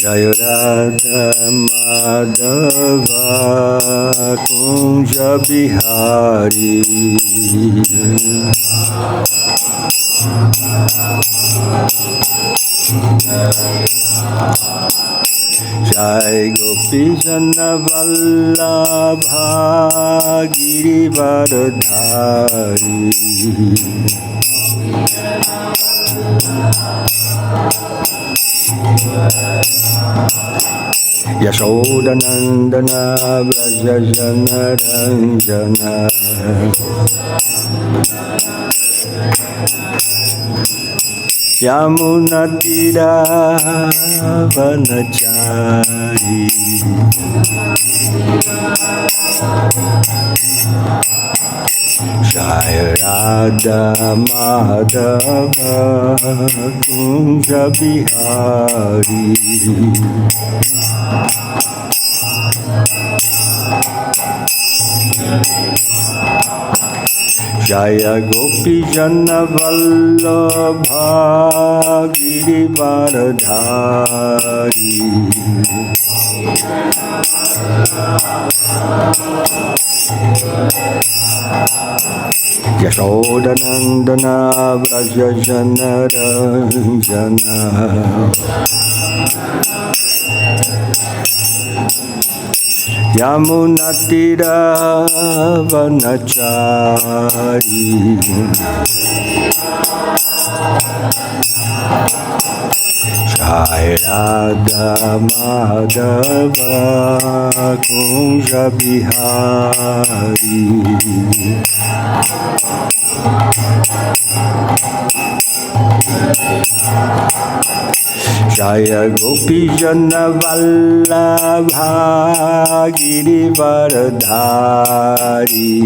Jaya Radha Madhava Kunja Bihari Jai Gopi Jana Vallabha Girivardhari Yashoda Nandana Vraja Jana Ranjana Yamuna Tira Vanachari Jaya Radha Madhava Kunja Bihari Jaya Gopi Jana Vallabha Girivardhari Yashoda Nandana Vraja Jana Ranjana Yamuna Tira Vanachari Jai Radha Madhava Kunja Bihari Jaya Gopi Jana Vallabha Girivardhari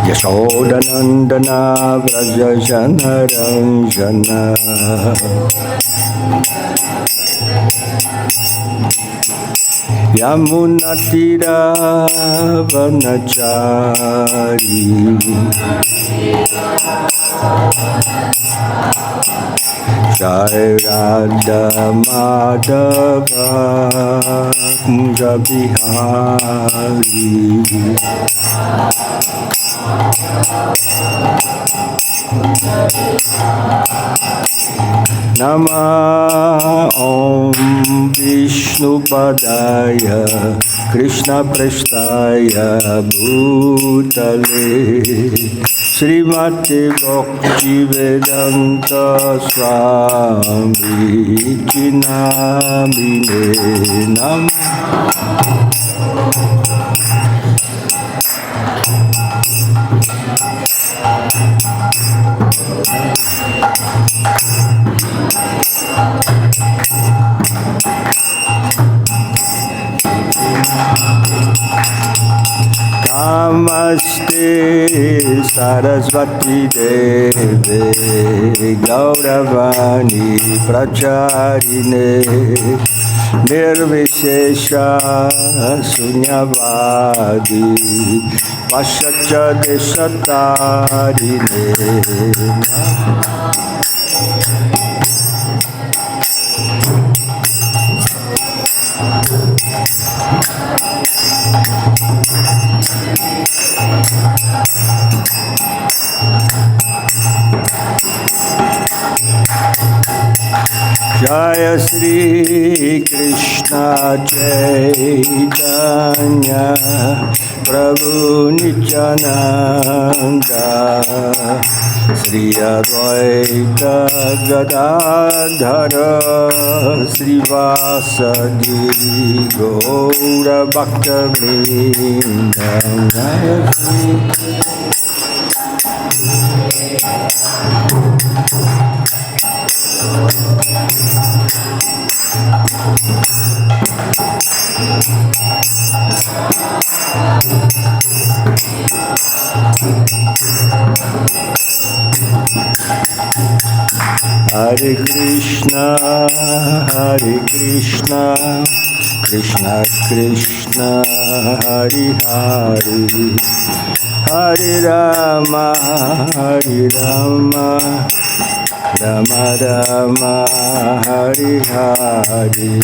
Yashoda Nandana Vraja Jana Ranjana Yamuna Tira Vanachari Jai Radha Madhava Kunja Bihari Nama Om Vishnu Padaya Krishna Prasthaya Bhutale Srimati Bhakti Vedanta Swami Chinamine Nama Namaste Sarasvati Deve Gauravani Pracharine Nirvishesha Sunyavadi Pashacha Deshatarine Jaya Shri Krishna Chaitanya Prabhu Nityananda Shri Advaita Gadadhara Srivasadi Gaura Bhakta Vrinda Hare Krishna, Krishna Krishna, Hare Hare, Hare Rama, Hare Rama, Rama Rama, Hare Hare,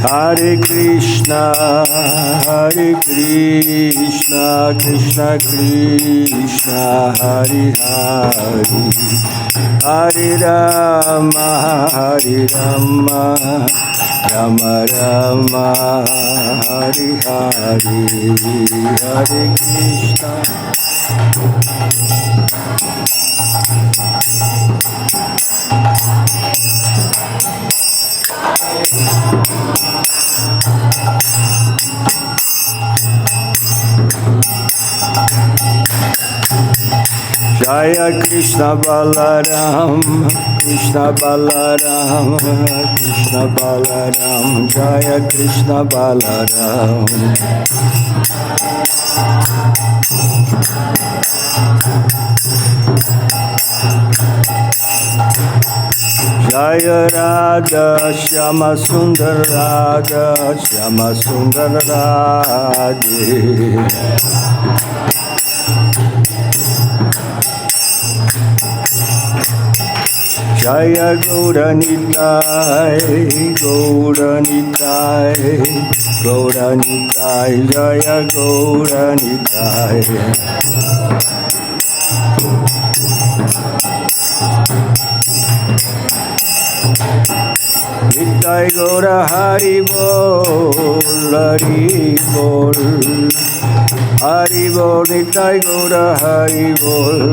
Hare Krishna, Krishna Krishna, Hare Hare, Hare Rama, Rama Rama, Hare Hare, Hare Krishna. Jaya Krishna Balaram, Krishna Balaram, Krishna Balaram, Jaya Krishna Balaram. Jaya Radha, Shyama Sundar Radha, Shyama Sundar Radhe. Jaya Gauranitai, Gauranitai, Gauranitai, Jaya Gauranitai. Nitai Gaura Hari Bol, Hari Bol, Hari Bol, Nitai Gaura Hari Bol.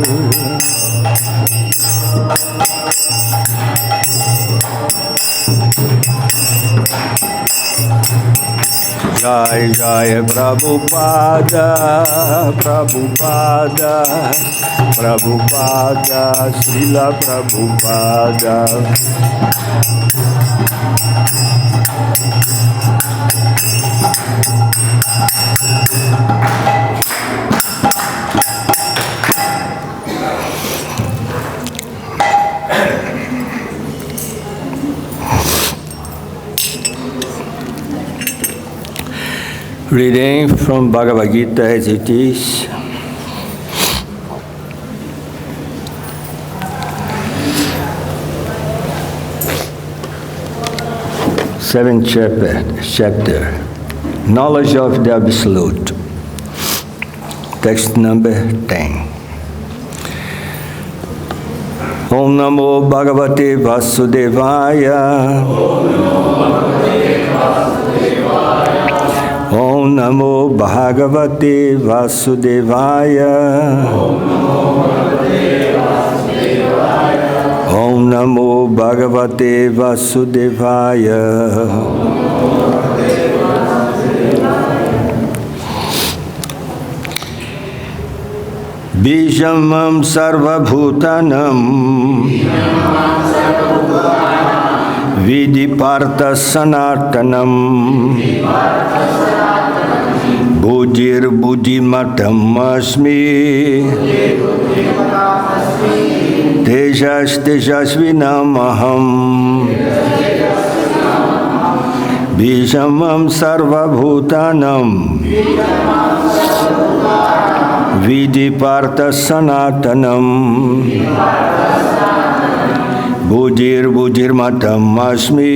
Jai Jai Prabhupada, Prabhupada, Prabhupada, Srila Prabhupada. Reading from Bhagavad-gītā as it is. Seventh chapter, Knowledge of the Absolute. Text number 10. Om Namo Bhagavate Vasudevaya. Om Namo Bhagavate Vasudevaya. Om Namo Bhagavate Vasudevaya. Bījam sarva-bhūtānāṁ. Viddhi pārtha sanātanam. Buddhir buddhimatām asmi. Tejas tejasvinām aham. Bījam sarva-bhūtānāṁ. Viddhi pārtha sanātanam. buddhimatām asmi.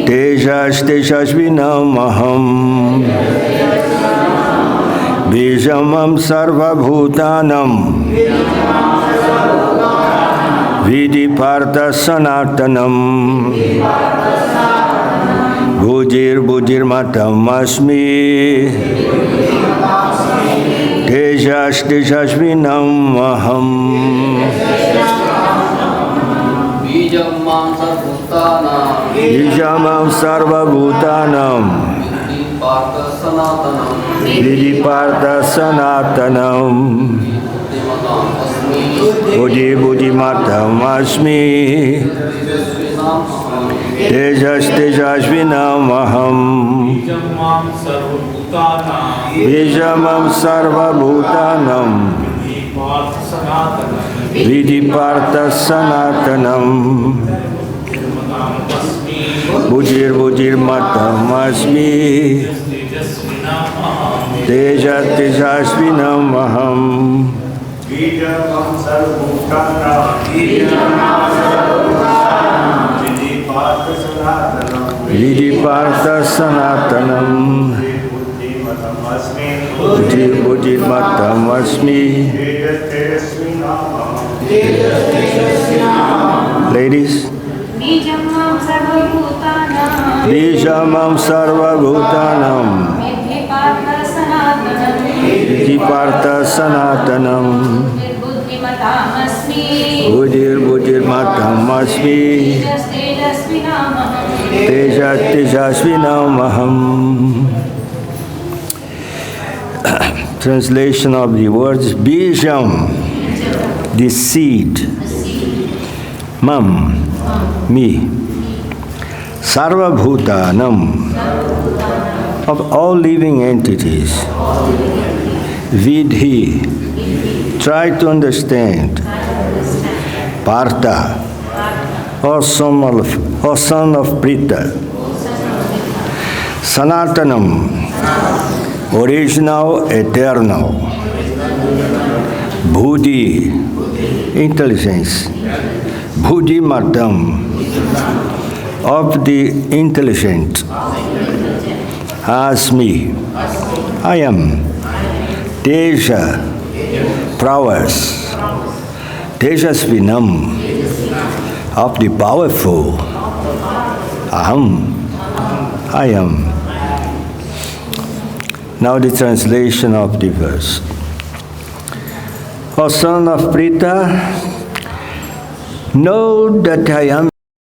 tejaḥ aham. Bījam sarva-bhūtānāṁ. Viddhi pārtha sanātanam. buddhimatām asmi. tejaḥ aham. Bījam sarva-bhūtānāṁ. Viddhi pārtha sanātanam. buddhimatām asmi. tejasvinām aham. Bījam sarva-bhūtānāṁ. Viddhi pārtha sanātanam. Buddhimatām asmi. Tejasvinām aham. Bījam sarva-bhūtānāṁ. Viddhi pārtha sanātanam. Buddhimatām asmi. Ladies. Bījam sarva-bhūtānāṁ. Bījam sarva-bhūtānāṁ. Viddhi pārtha sanātanam. Buddhimatām asmi. Buddhimatām asmi. Tejasvinām aham. Translation of the words Bījam, the seed. Mam, me. Sarva-bhūtānāṁ, of all living entities. Viddhi, try to understand. Pārtha, or son of Pṛthā. Sanātanam, original, eternal. Buddhi, intelligence. Buddhimatām, of the intelligent. Asmi, I am. Tejaḥ, prowess. Tejasvinām, of the powerful. Aham, I am. Now the translation of the verse. O son of Pṛthā, know that I am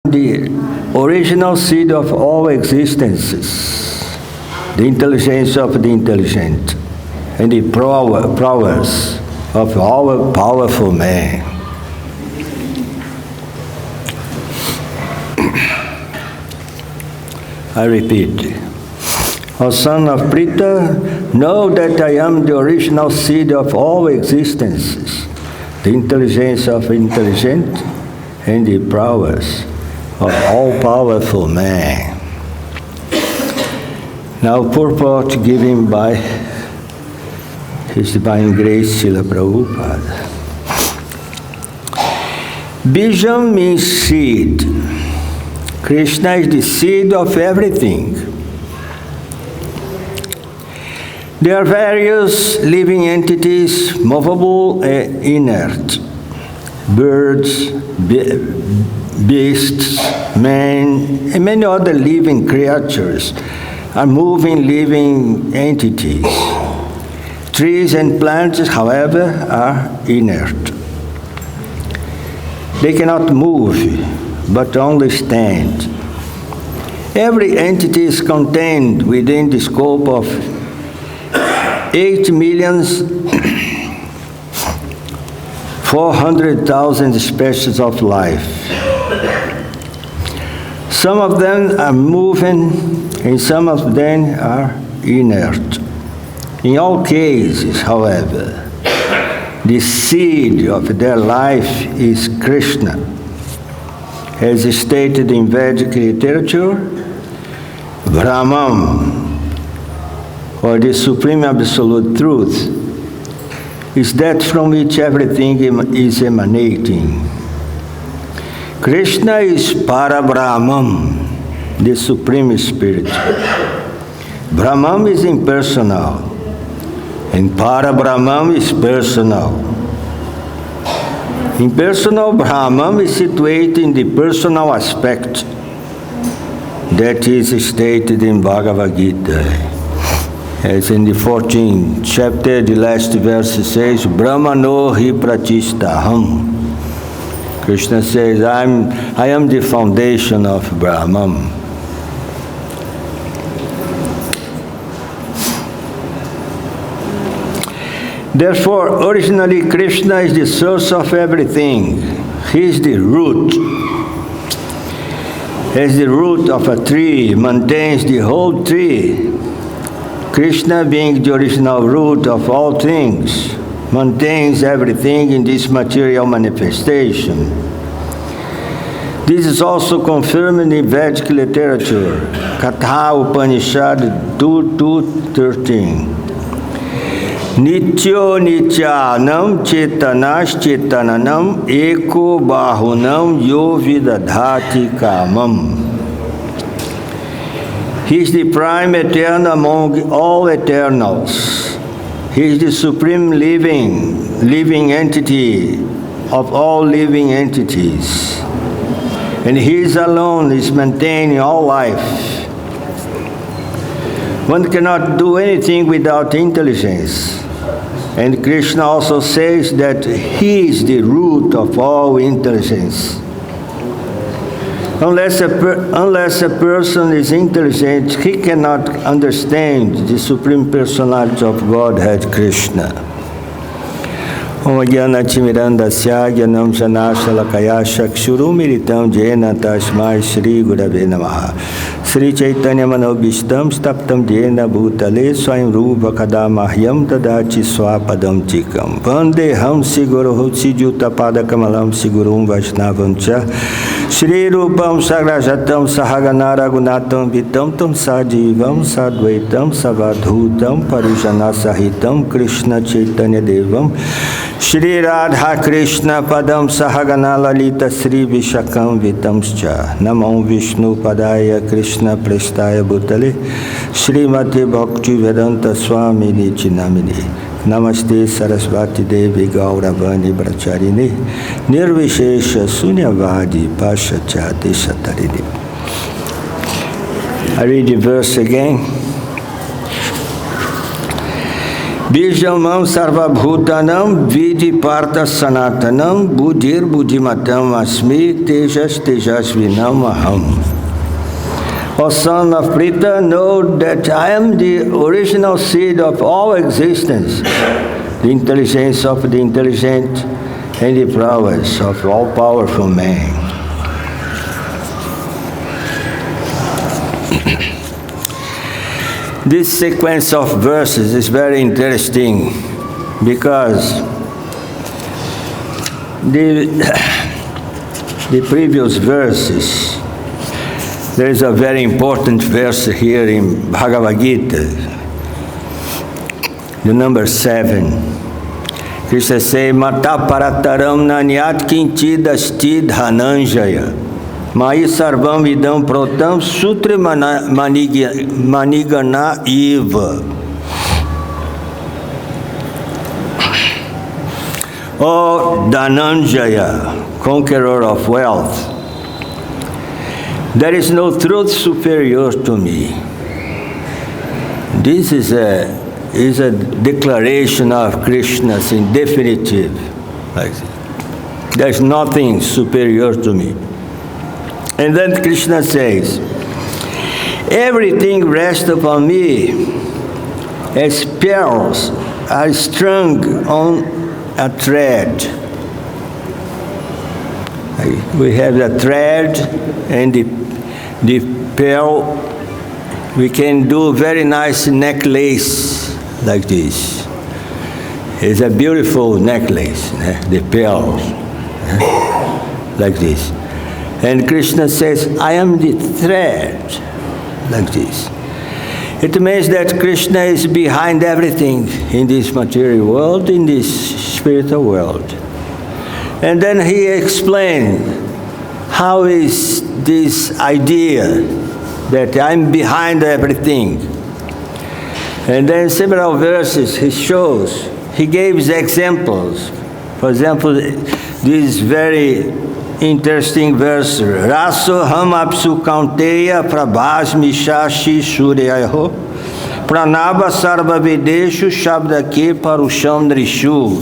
the original seed of all existences, the intelligence of the intelligent, and the prowess of all powerful men. I repeat. O son of Pṛthā, know that I am the original seed of all existences, the intelligence of intelligent, and the prowess of all powerful man. Now purport given by His Divine Grace, Srila Prabhupada. Bījam means seed. Kṛṣṇa is the seed of everything. There are various living entities, movable and inert. Birds, beasts, men, and many other living creatures are moving living entities. Trees and plants, however, are inert. They cannot move, but only stand. Every entity is contained within the scope of 8,400,000 species of life. Some of them are moving and some of them are inert. In all cases, however, the seed of their life is Kṛṣṇa. As stated in Vedic literature, Brahman, or the Supreme Absolute Truth, is that from which everything is emanating. Kṛṣṇa is Para-brahman, the Supreme Spirit. Brahman is impersonal, and Para-brahman is personal. Impersonal Brahman is situated in the personal aspect that is stated in Bhagavad-gītā. As in the 14th chapter, the last verse says, Brahmano hi pratistaham. Kṛṣṇa says, I am the foundation of Brahman. Therefore, originally, Kṛṣṇa is the source of everything. He is the root. as the root of a tree maintains the whole tree, Kṛṣṇa, being the original root of all things, maintains everything in this material manifestation. This is also confirmed in Vedic literature, Kaṭha Upaniṣad 2.13. Nityo nityanam chetanas chetananam eko bahunam yo vidadhati kamam. He is the prime eternal among all eternals. He is the supreme living entity of all living entities. And He is alone is maintaining all life. One cannot do anything without intelligence. And Kṛṣṇa also says that He is the root of all intelligence. Unless a person is intelligent, he cannot understand the Supreme Personality of Godhead, Kṛṣṇa. Om Jnana Timirandasya Jnanam Janashalakaya Chakshuru Militam Jena Tasmai Shri Gurave Namaha. Sri Chaitanya Manobhishtam Staptam Jena Bhutale Swayam Rupa Kadamahyam Tadati Swapadam Tikam Vandeham Siguru Sijuta Padakamalam Sigurum Vaishnavam Cha Shri Rupam Sagrajatam Sahaganara Gunatam Vitam Tam Sajivam Sadvaitam Savadhutam Parijana Sahitam Kṛṣṇa Chaitanya Devam Shri Radha Kṛṣṇa Padam Sahagana Lalita Sri Vishakam Vitamscha Namo Vishnu Padaya Kṛṣṇa Prestaya Bhutale Srimati Bhakti Vedanta Swami Nichinamini Namaste Sarasvati Devi Gauravani Brahcharini Nirvishesha Sunyavadi Pashachati Satarini. I read the verse again. Bījam sarva-bhūtānāṁ viddhi pārtha sanātanam buddhir buddhimatām asmi tejas tejasvinām aham. O son of Pṛthā, know that I am the original seed of all existence, the intelligence of the intelligent, and the prowess of all powerful man. This sequence of verses is very interesting because the previous verses, there is a very important verse here in Bhagavad-gītā, the number 7. Kṛṣṇa says, Mata parataram nanyat kinchid asti dhananjaya. Mai sarvam vidam protam sutra manigana iva. O Dhananjaya, conqueror of wealth, there is no truth superior to me. This is a declaration of Kṛṣṇa's in definitive. There is nothing superior to me. And then Kṛṣṇa says, everything rests upon me as pearls are strung on a thread. We have the thread and the pearl. We can do very nice necklace like this. It's a beautiful necklace, the pearls, like this. And Kṛṣṇa says, I am the thread, like this. It means that Kṛṣṇa is behind everything in this material world, in this spiritual world. And then he explained how is this idea that I'm behind everything. And then several verses he gives examples. For example, this very interesting verse, Raso ham apsu kaunteya prabhasmi shashi suryaho pranava sarva-videshu shabdake parusham drishu.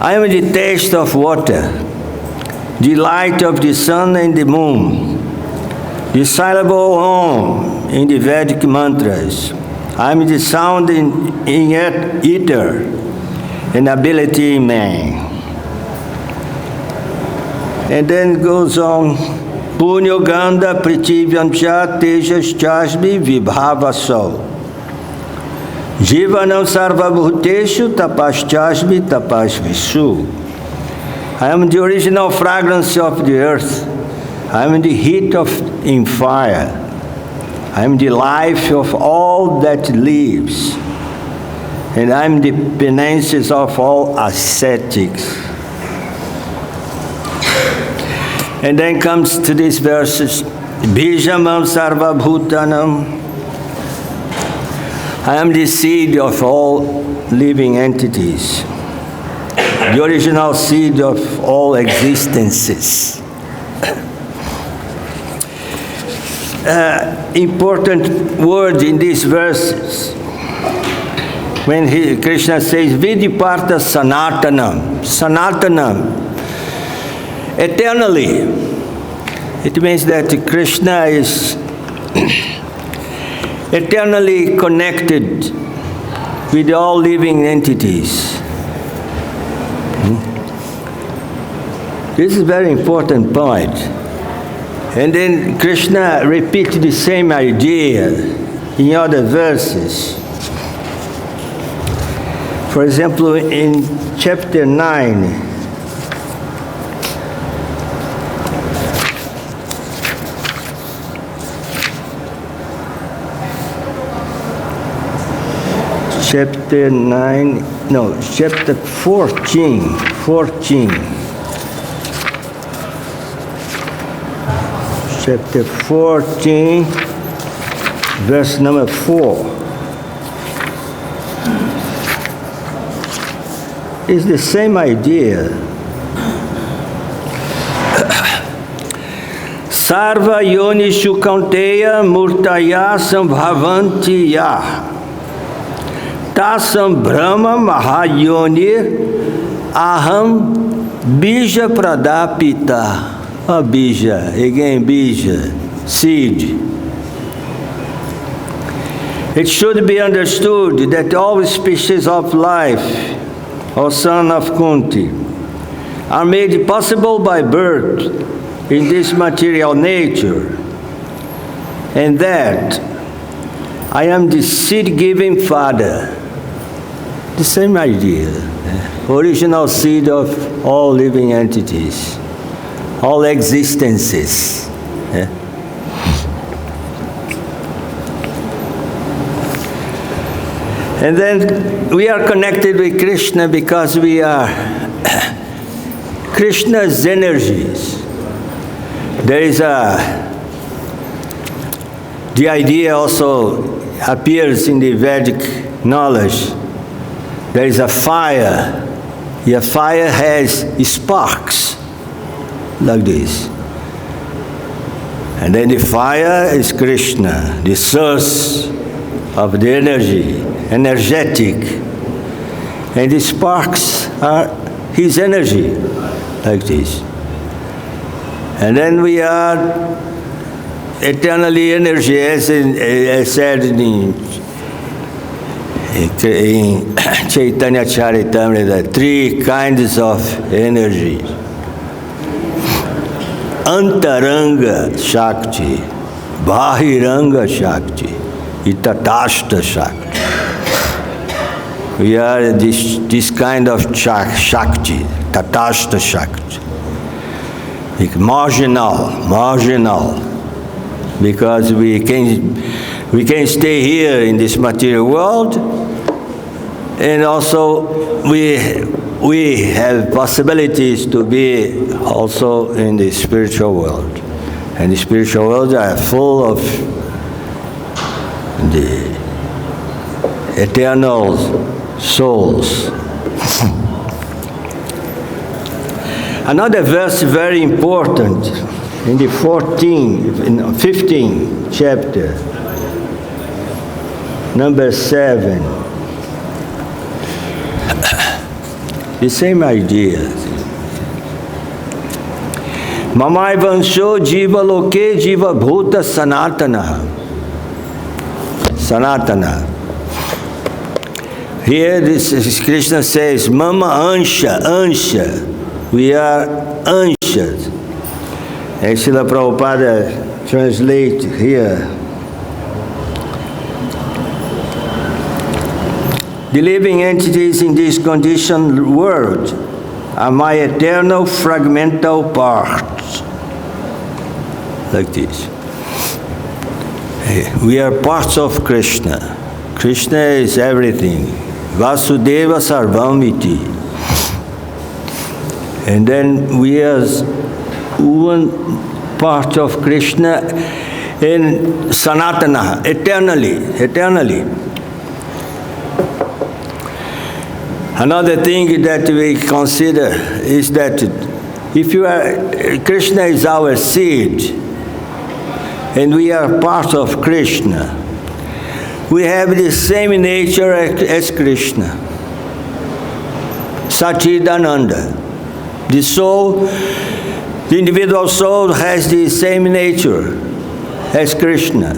I am the taste of water, the light of the sun and the moon, the syllable Om in the Vedic mantras. I am the sound in ether and ability in man. And then goes on punyo ganda prithivyaṁ cha tejas chasmi vibhavaso. Jivanam sarva-bhūteshu tapaschasmi tapasvisu. I am the original fragrance of the earth. I am the heat in fire. I am the life of all that lives. And I am the penances of all ascetics. And then comes to these verses, bījaṁ sarva-bhūtānāṁ. I am the seed of all living entities, the original seed of all existences. Important word in these verses, when Kṛṣṇa says, viddhi pārtha sanātanam, sanātanam, eternally. It means that Kṛṣṇa is eternally connected with all living entities. This is a very important point. And then Kṛṣṇa repeats the same idea in other verses. For example, in chapter 9, chapter 14. Chapter 14, verse number 4. It's the same idea. Sarva yonishu kaunteya murtaya sambhavanti yah. Tasam brahma mahayonir aham bija-pradapita. Bija, again bija, seed. It should be understood that all species of life, O son of Kunti, are made possible by birth in this material nature, and that I am the seed-giving father. The same idea, original seed of all living entities, all existences. And then we are connected with Kṛṣṇa because we are Kṛṣṇa's energies. There is the idea also appears in the Vedic knowledge. There is a fire. The fire has sparks like this. And then the fire is Kṛṣṇa, the source of the energy, energetic. And the sparks are his energy, like this. And then we are eternally energy, as said in Chaitanya Charitamrita, three kinds of energy. Antaranga Shakti, Bahiranga Shakti, Itatashta Shakti. We are this kind of Shakti, Tatashta Shakti. Marginal, because we can stay here in this material world, and also we have possibilities to be also in the spiritual world. And the spiritual world are full of the eternal souls. Another verse very important in the 15th chapter, number 7. The same idea. Mamaivansho jiva loke jiva bhuta sanātanam. Here this Kṛṣṇa says, Mama ansha. We are anshas. As Srila Prabhupada translate here, the living entities in this conditioned world are my eternal fragmental parts. Like this. We are parts of Kṛṣṇa. Kṛṣṇa is everything. Vasudeva sarvam-iti. And then we are one part of Kṛṣṇa in sanātanam, eternally. Another thing that we consider is that if Kṛṣṇa is our seed, and we are part of Kṛṣṇa, we have the same nature as Kṛṣṇa. Satchidananda. The soul, the individual soul has the same nature as Kṛṣṇa.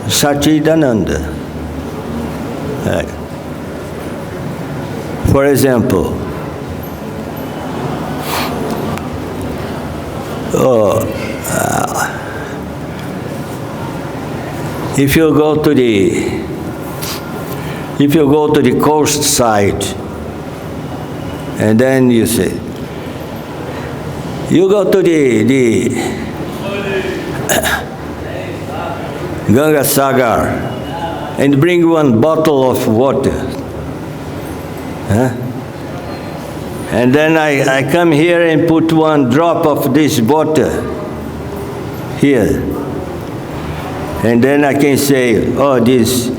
Satchidananda. For example, if you go to the coast side, and then you say, you go to the Ganga Sagar and bring one bottle of water. Huh? And then I come here and put one drop of this water here. And then I can say, oh, this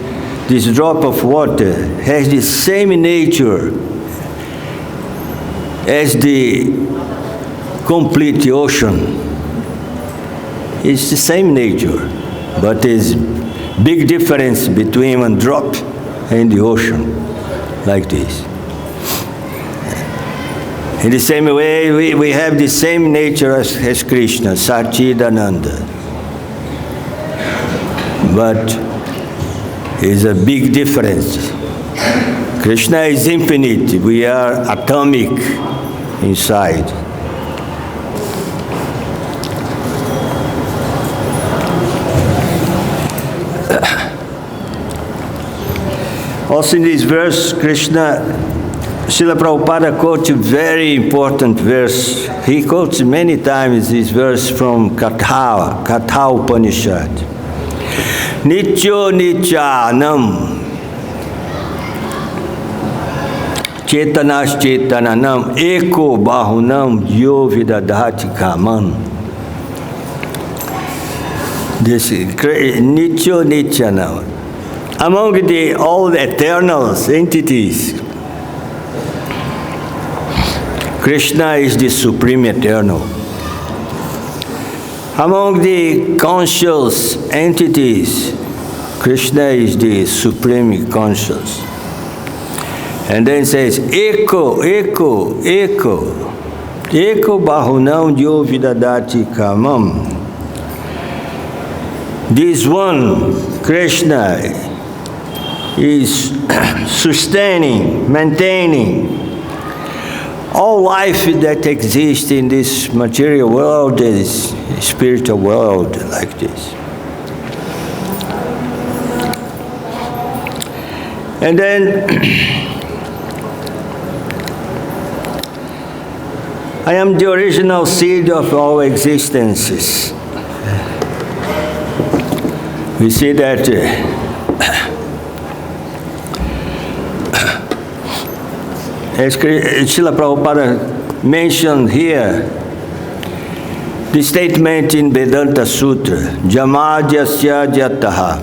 drop of water has the same nature as the complete ocean. It's the same nature, but there's big difference between one drop and the ocean, like this. In the same way, we have the same nature as Kṛṣṇa, Satchidananda. But there's a big difference. Kṛṣṇa is infinite. We are atomic inside. Also in this verse, Srila Prabhupada quotes a very important verse. He quotes many times this verse from Kaṭha Upaniṣad. Nityo nityanam chetanas chetananam eko bahunam yo vidadhati kamam. This is Nityo nityanam. Among all the eternal entities, Kṛṣṇa is the supreme eternal. Among the conscious entities, Kṛṣṇa is the supreme conscious. And then it says, Eko bahunam yo vidadhati kamam. This one, Kṛṣṇa, is sustaining, maintaining all life that exists in this material world, this spiritual world, like this. And then I am the original seed of all existences. We see that as Srila Prabhupada mentioned here, the statement in Vedanta Sutra, Jamadhyasya jataha.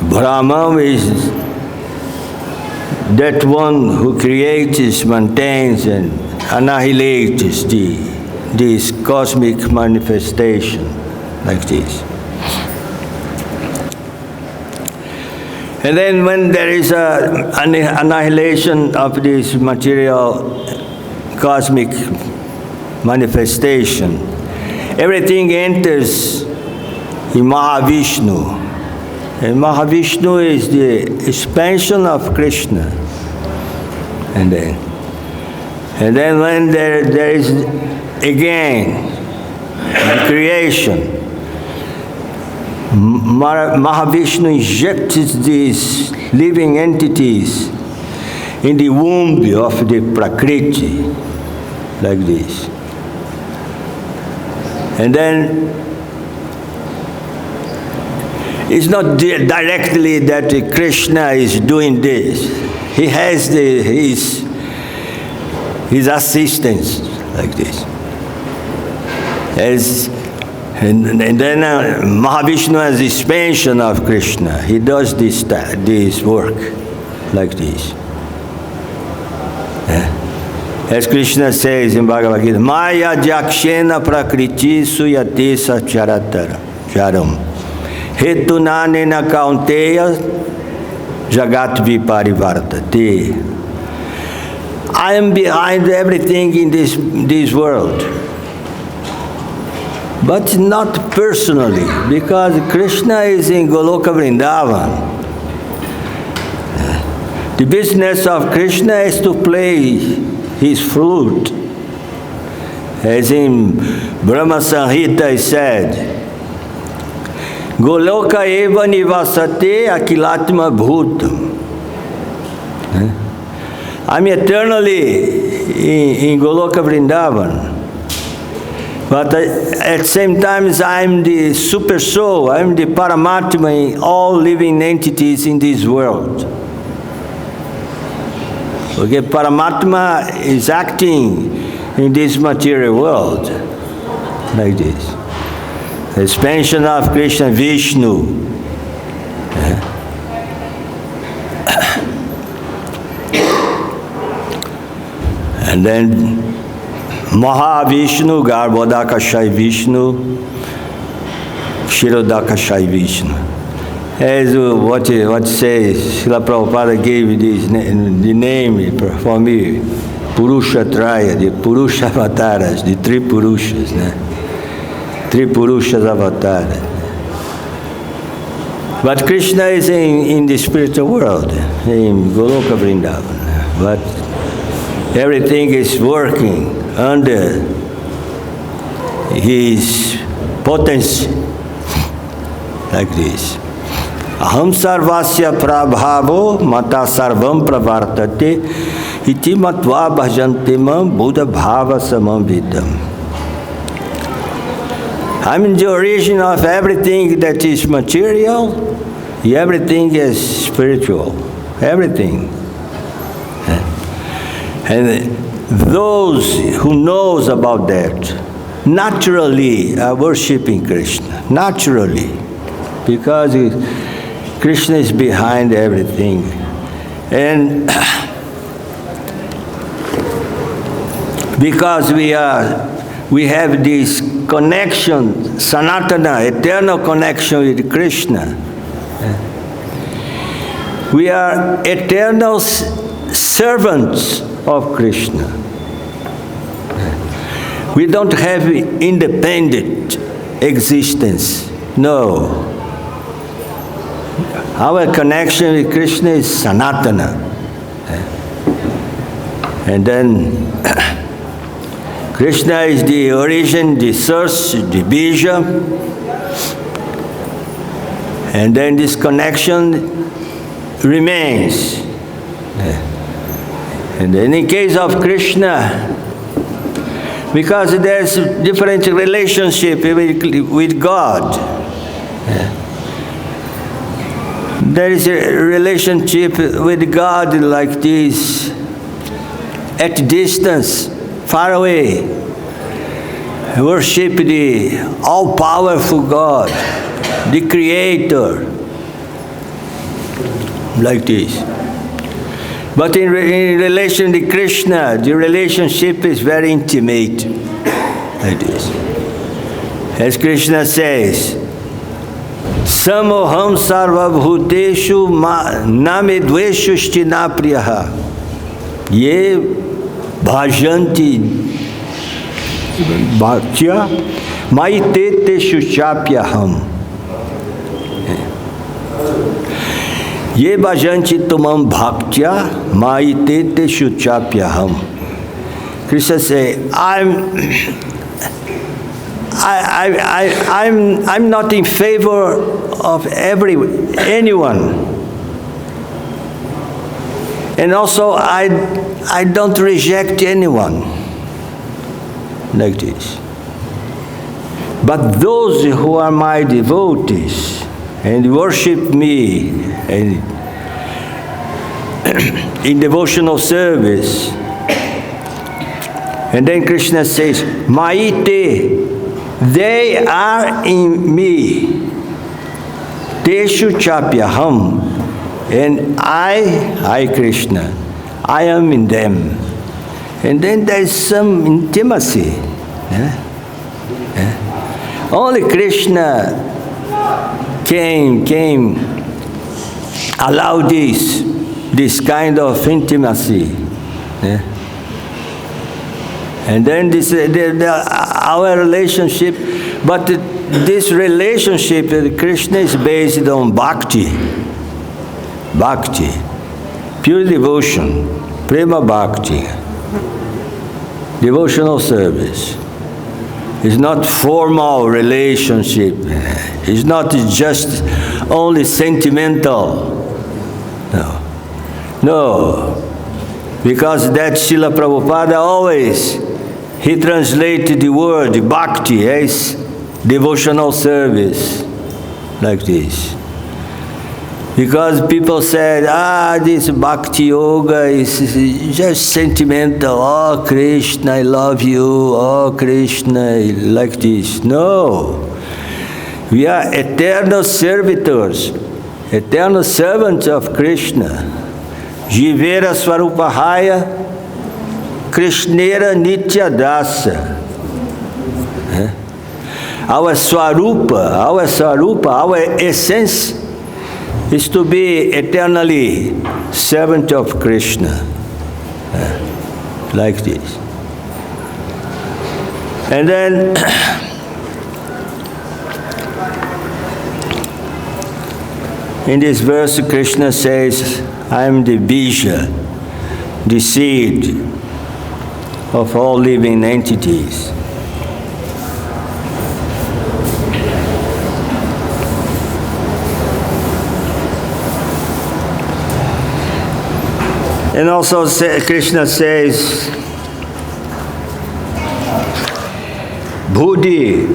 Brahman is that one who creates, maintains, and annihilates this cosmic manifestation, like this. And then when there is an annihilation of this material cosmic manifestation, everything enters in Mahavishnu. And Mahavishnu is the expansion of Kṛṣṇa. And then when there is again, the creation. Mahavishnu injects these living entities in the womb of the Prakriti, like this. And then it's not directly that Kṛṣṇa is doing this. He has his assistants, like this. And then Mahavishnu has the expansion of Kṛṣṇa. He does this work, like this. As Kṛṣṇa says in Bhagavad-gītā, Maya jakshena prakriti suyate charam. Hetunanena kaunteya jagat viparivartate. I am behind everything in this world. But not personally, because Kṛṣṇa is in Goloka Vrindavan. The business of Kṛṣṇa is to play his flute. As in Brahma Samhita is said, Goloka eva nivasate akilatma bhūtam. I'm eternally in Goloka Vrindavan. But at the same time, I'm the super soul, I'm the Paramatma in all living entities in this world. Okay, Paramatma is acting in this material world, like this. Expansion of Krishna Vishnu. And then Mahavishnu, Garbhodakashai Vishnu, Shirodakashai Vishnu. As what says, Srila Prabhupada gave this, the name for me, Purushatraya, the Purusha avatars, the three Purushas. Three Purushas avatars. But Kṛṣṇa is in the spiritual world, in Goloka Vrindavan. But everything is working under his potency, like this. Aham sarvasya prabhavo mata sarvam pravartate iti matva bhajante mam buddha-bhava samam viddham. I'm the origin of everything that is material, everything is spiritual, everything. And those who knows about that naturally are worshipping Kṛṣṇa, naturally, because Kṛṣṇa is behind everything. And because we have this connection, sanātanam, eternal connection with Kṛṣṇa. We are eternal servants of Kṛṣṇa. We don't have independent existence. No. Our connection with Kṛṣṇa is sanātanam. And then Kṛṣṇa is the origin, the source, the bījaṁ. And then this connection remains. And then in case of Kṛṣṇa, because there's different relationship with God. There is a relationship with God like this, at distance, far away. Worship the all-powerful God, the Creator, like this. But in relation to Kṛṣṇa, the relationship is very intimate, like this. As Kṛṣṇa says, Samoham sarva-bhūteshu namedveshu sthinapriyaha ye bhajanti bhaktya maitete shuchapyaham. Ye bhajanti tumam bhaktya maitete shuchapyaham. Krishna says, I'm not in favor of anyone. And also, I don't reject anyone like this. But those who are my devotees and worship me and in devotional service, and then Kṛṣṇa says, Maite, they are in me. Teshu chapyaham. And I Kṛṣṇa, I am in them. And then there is some intimacy. Only Kṛṣṇa came, allow this kind of intimacy. And then our relationship, but this relationship with Kṛṣṇa is based on bhakti. Bhakti, pure devotion, prema bhakti, devotional service. It's not formal relationship. It's not just only sentimental. No. Because that Srila Prabhupada always, he translated the word bhakti as devotional service, like this. Because people said, this bhakti yoga is just sentimental. Oh, Kṛṣṇa, I love you. Oh, Kṛṣṇa, like this. No. We are eternal servitors, eternal servants of Kṛṣṇa. Jivera Swarupahaya, Kṛṣṇera Nitya Dasa. Our Swarupa, our essence is to be eternally servant of Kṛṣṇa, like this. And then in this verse, Kṛṣṇa says, I am the bija, the seed of all living entities. And also Kṛṣṇa says, buddhir,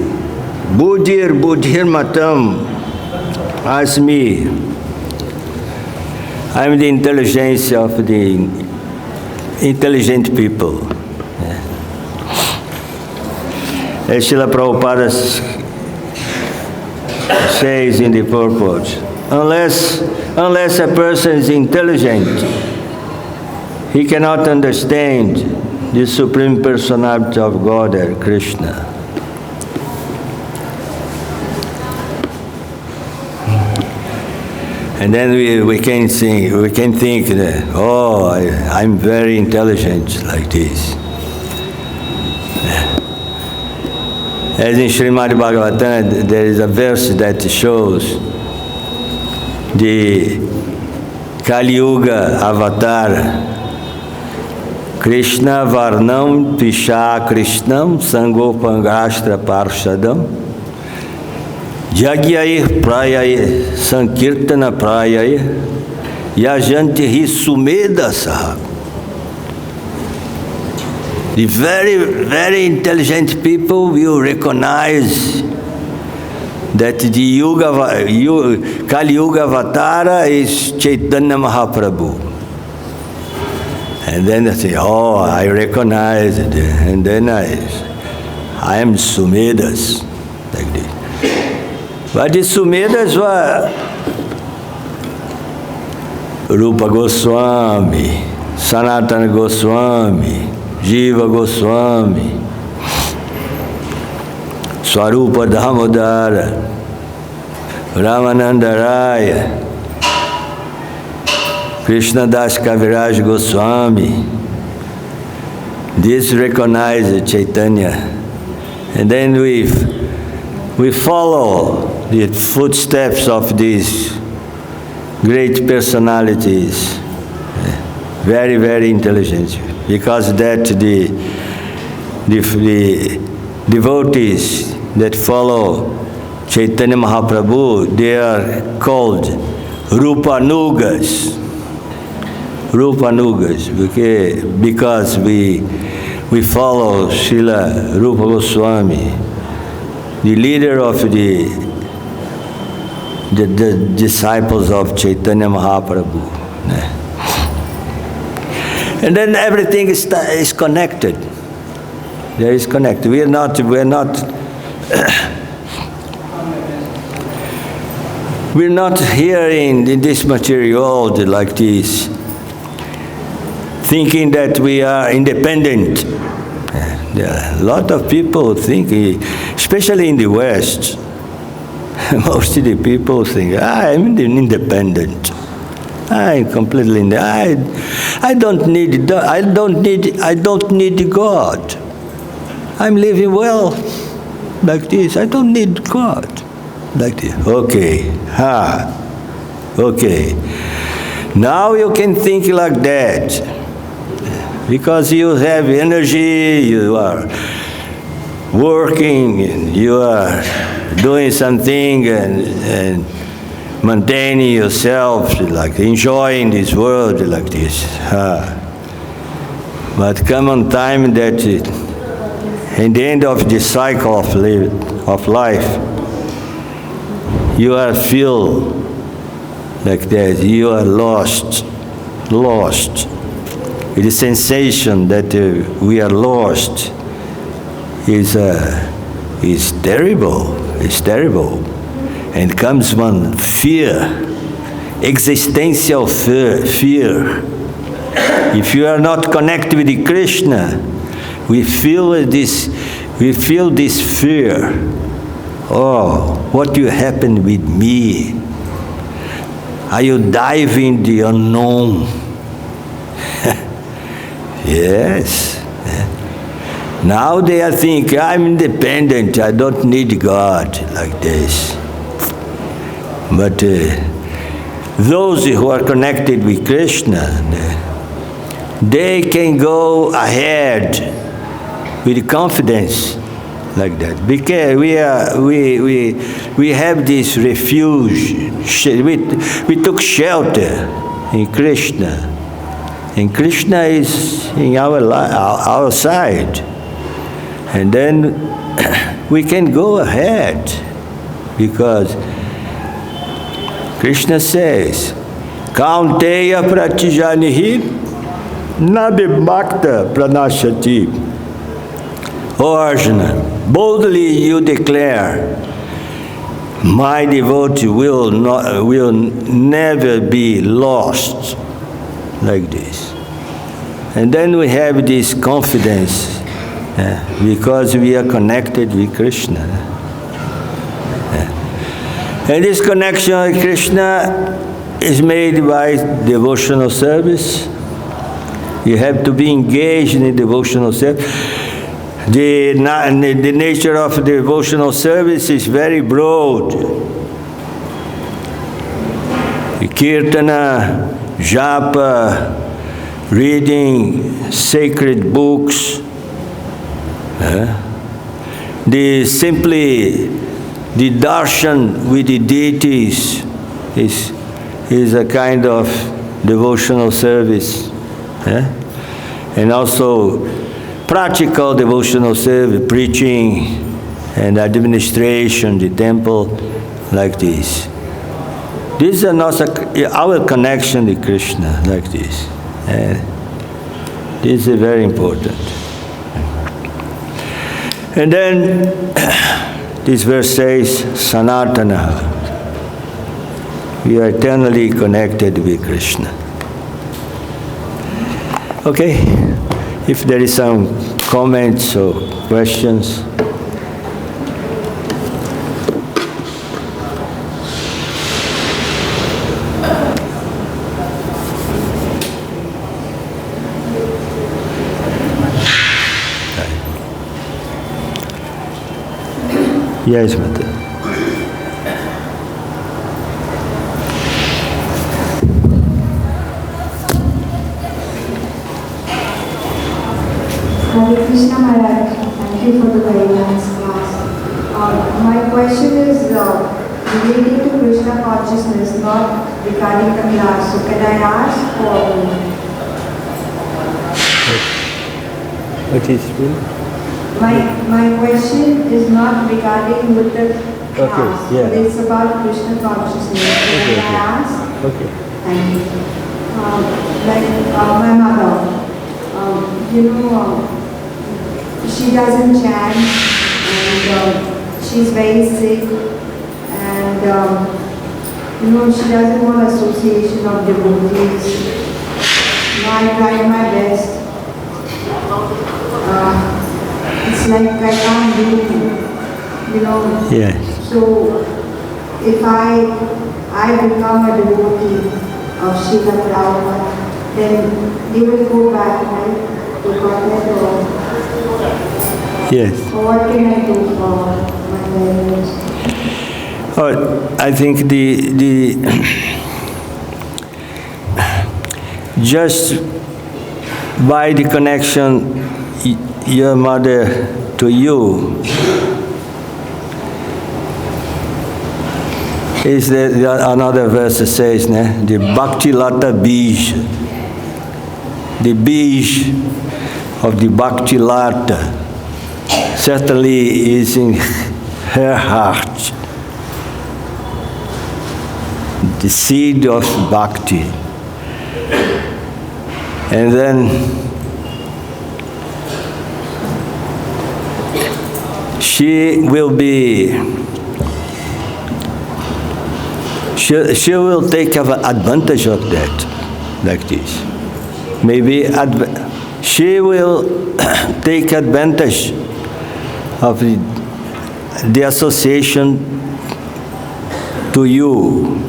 buddhimatām, asmi. I am the intelligence of the intelligent people. As Srila Prabhupada says in the Purport, unless a person is intelligent, he cannot understand the Supreme Personality of Godhead, Kṛṣṇa. And then we can think that, oh, I'm very intelligent like this. As in Srimad Bhagavatam, there is a verse that shows the Kali Yuga avatar, Kṛṣṇa Varnam Pisha Kṛṣṇam Sangopangastra Parshadam Jagyai Prayai Sankirtana Prayai Yajanti Hi Sumeda Sahab. The very, very intelligent people will recognize that the Kali Yuga Avatara is Chaitanya Mahaprabhu. And then they say, oh, I recognize it. And then I am Sumedas, like this. But the Sumedas were Rupa Goswami, Sanatana Goswami, Jiva Goswami, Swarupa Damodara, Ramananda Raya, Krishna Das Kaviraj Goswami. This recognized Chaitanya. And then we follow the footsteps of these great personalities. Very, very intelligent. Because that the devotees that follow Chaitanya Mahaprabhu, they are called Rupanugas. Rupanugas, because we follow Srila Rupa Goswami, the leader of the disciples of Chaitanya Mahaprabhu. And then everything is connected. There is connected. We are not we're not here in this material world like this, thinking that we are independent. There are a lot of people thinking, especially in the West, most of the people think, I'm independent. I'm completely independent. I don't need God. I'm living well like this. I don't need God like this. Okay. Okay. Now you can think like that. Because you have energy, you are working, and you are doing something and maintaining yourself, like enjoying this world like this. But come on time that in the end of the cycle of life, you are feel like that, you are lost. The sensation that we are lost is terrible. It's terrible. And comes one fear, existential fear. If you are not connected with the Kṛṣṇa, we feel this fear. Oh, what will happen with me? I will dive in the unknown. Yes. Now they are thinking, I'm independent, I don't need God, like this. But those who are connected with Kṛṣṇa, they can go ahead with confidence, like that. Because we have this refuge, we took shelter in Kṛṣṇa. And Kṛṣṇa is in our side. And then we can go ahead because Kṛṣṇa says, Kaunteya pratijanihi nabhibhakta pranashati. O Arjuna, boldly you declare, my devotee will never be lost, like this. And then we have this confidence because we are connected with Kṛṣṇa. And this connection with Kṛṣṇa is made by devotional service. You have to be engaged in devotional service. The nature of devotional service is very broad. Kirtana, japa, reading sacred books, the darshan with the deities is a kind of devotional service, and also practical devotional service, preaching and administration, the temple, like this. These are not our connection to Kṛṣṇa, like this. This is very important. And then this verse says, sanātanam. We are eternally connected with Kṛṣṇa. Okay, if there is some comments or questions. Yes, Mata. Hare Krishna Maharaj, Thank you for the very nice class. My question is relating to Krishna consciousness, not regarding the class. So can I ask for... What is it? My question is not regarding with the class, yeah. but it's about Krishna consciousness. Can I ask? Okay. Thank you. My mother, she doesn't chant and she's very sick and she doesn't want association of devotees. I try my best. It's like I can't do, Yes. So if I become a devotee of Srila Prabhupada, then they will go back, right, to Kaṭha or... Yes. So what can I do for my parents? Oh, I think just by the connection your mother to you is another verse that says, the bhakti lata bij, the bij of the bhakti lata certainly is in her heart, the seed of bhakti. And then she will take advantage of that, like this. Maybe she will take advantage of the association to you.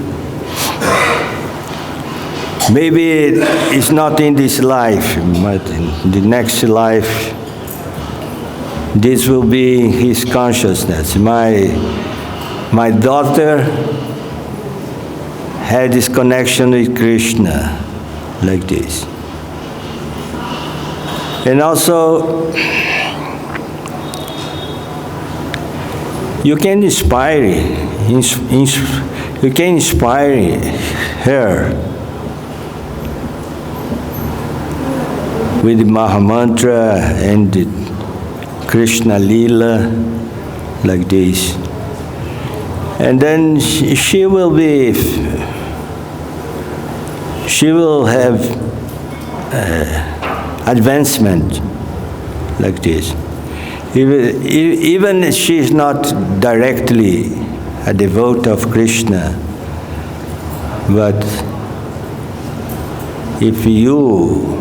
Maybe it's not in this life, but in the next life, this will be his consciousness. My daughter had this connection with Kṛṣṇa, like this. And also, you can inspire her with the Mahamantra and the Kṛṣṇa Lila, like this. And then she will have advancement, like this. Even if she is not directly a devotee of Kṛṣṇa, but if you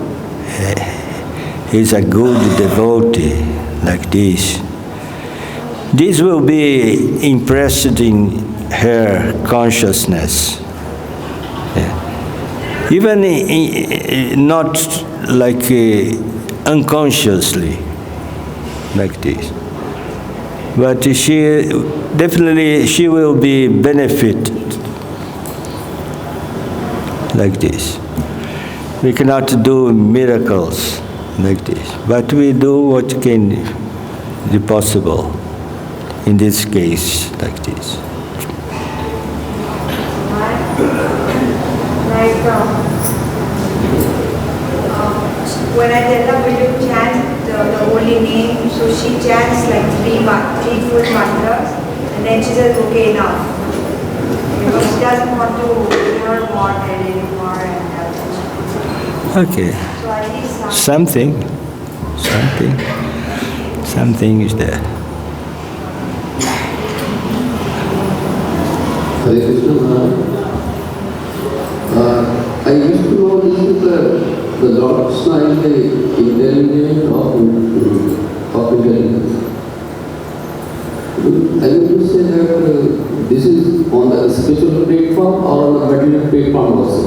is a good devotee like this will be impressed in her consciousness. Even not like unconsciously, like this. But she will be benefited like this. We cannot do miracles like this, but we do what can be possible in this case, like this. When I tell her, will you chant the holy name, so she chants like three full mantras, and then she says, okay, enough. Because she doesn't want to hear more anymore. Okay. So at least Something is there. Hare Krishna Maharaj. I used to know the Lord Kṛṣṇa is the intelligent of intelligence. I used to say that this is on the spiritual platform or on the material platform also.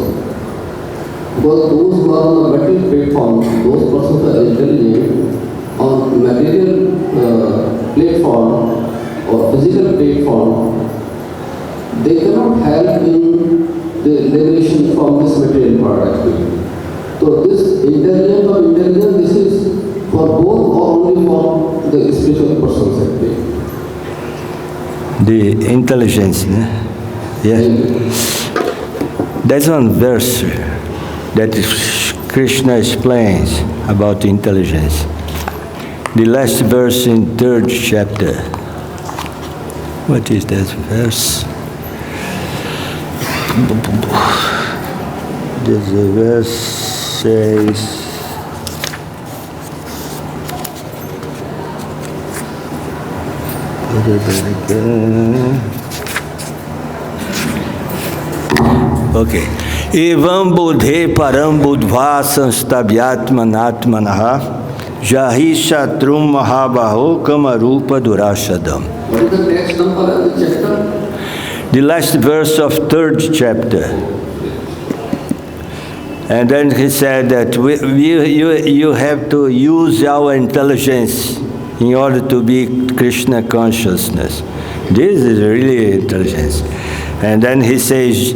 Because those who are on the material platform, those persons are intelligent. On material platform or physical platform, they cannot help in the liberation from this material part actually. So this intelligence of intelligence, this is For both or only for the spiritual persons actually? The intelligence, né? Yeah. There's one verse that Kṛṣṇa explains about intelligence. The last verse in 3rd chapter. What is that verse? There's a verse says, okay. Evam buddhe param buddhva samstabhyatmanatmanaha jahi shatrum mahabaho kamarupa durashadam. What is the next number of the chapter? The last verse of 3rd chapter. And then he said that you have to use our intelligence in order to be Kṛṣṇa consciousness. This is really intelligence. And then he says,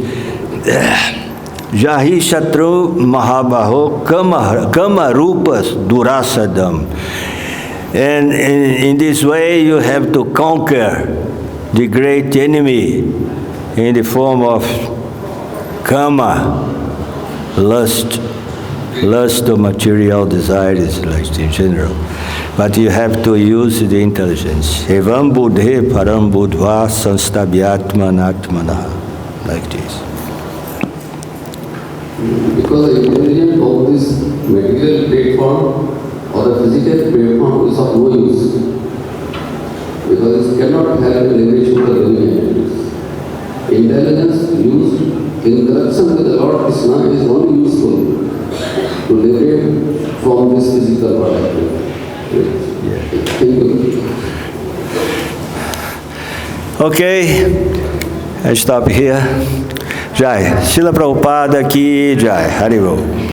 Jahi Shatru Mahabaho Kama Rupas Durasadam. And in this way you have to conquer the great enemy in the form of Kama, lust of material desires, like in general. But you have to use the intelligence. Evam buddhe param buddhva samstabhyatmanatmanaha. Like this. Because the intelligence of this material platform or the physical platform is of no use. Because it cannot have a leverage to the living. Intelligence used in connection with the Lord Kṛṣṇa is only useful to liberate from this physical body. Thank you. Okay, I stop here. Jai. Srila Prabhupada ki Jai. Haribol.